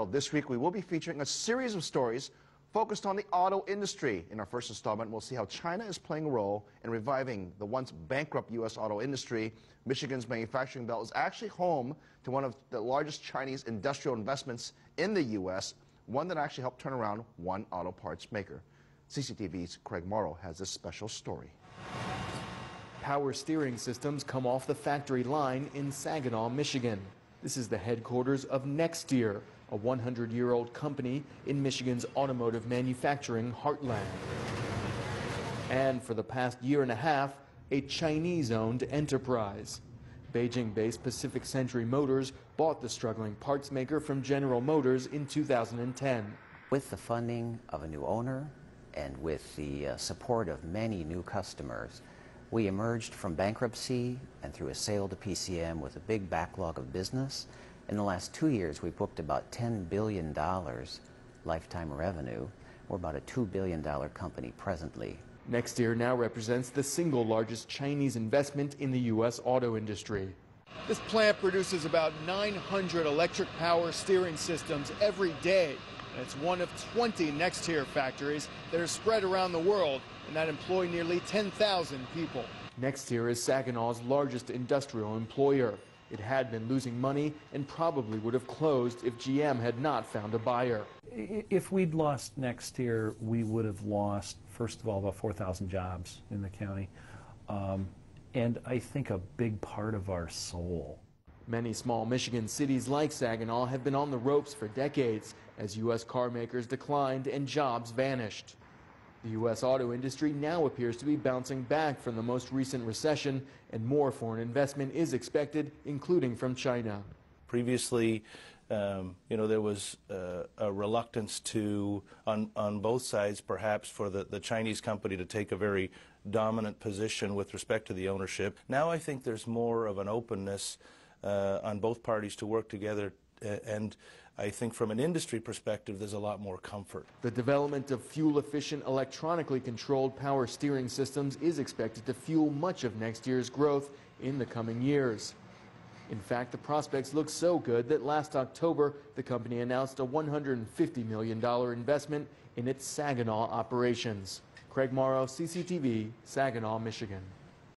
Well, this week we will be featuring a series of stories focused on the auto industry. In our first installment, we'll see how China is playing a role in reviving the once bankrupt U.S. auto industry. Michigan's manufacturing belt is actually home to one of the largest Chinese industrial investments in the U.S., one that actually helped turn around one auto parts maker. CCTV's Craig Morrow has this special story. Power steering systems come off the factory line in Saginaw, Michigan. This is the headquarters of Nexteer, a 100-year-old company in Michigan's automotive manufacturing heartland. And for the past year and a half, a Chinese-owned enterprise. Beijing-based Pacific Century Motors bought the struggling parts maker from General Motors in 2010. With the funding of a new owner and with the support of many new customers, we emerged from bankruptcy and through a sale to PCM with a big backlog of business. In the last 2 years, we booked about $10 billion lifetime revenue. We're about a $2 billion company presently. Nexteer now represents the single largest Chinese investment in the U.S. auto industry. This plant produces about 900 electric power steering systems every day. And it's one of 20 Nexteer factories that are spread around the world and that employ nearly 10,000 people. Nexteer is Saginaw's largest industrial employer. It had been losing money and probably would have closed if GM had not found a buyer. If we'd lost Nexteer, we would have lost, first of all, about 4,000 jobs in the county, and I think a big part of our soul. Many small Michigan cities like Saginaw have been on the ropes for decades as U.S. car makers declined and jobs vanished. The U.S. auto industry now appears to be bouncing back from the most recent recession, and more foreign investment is expected, including from China. Previously, there was a reluctance on both sides, perhaps, for the Chinese company to take a very dominant position with respect to the ownership. Now I think there's more of an openness on both parties to work together, and I think from an industry perspective, there's a lot more comfort. The development of fuel-efficient, electronically controlled power steering systems is expected to fuel much of next year's growth in the coming years. In fact, the prospects look so good that last October, the company announced a $150 million investment in its Saginaw operations. Craig Morrow, CCTV, Saginaw, Michigan.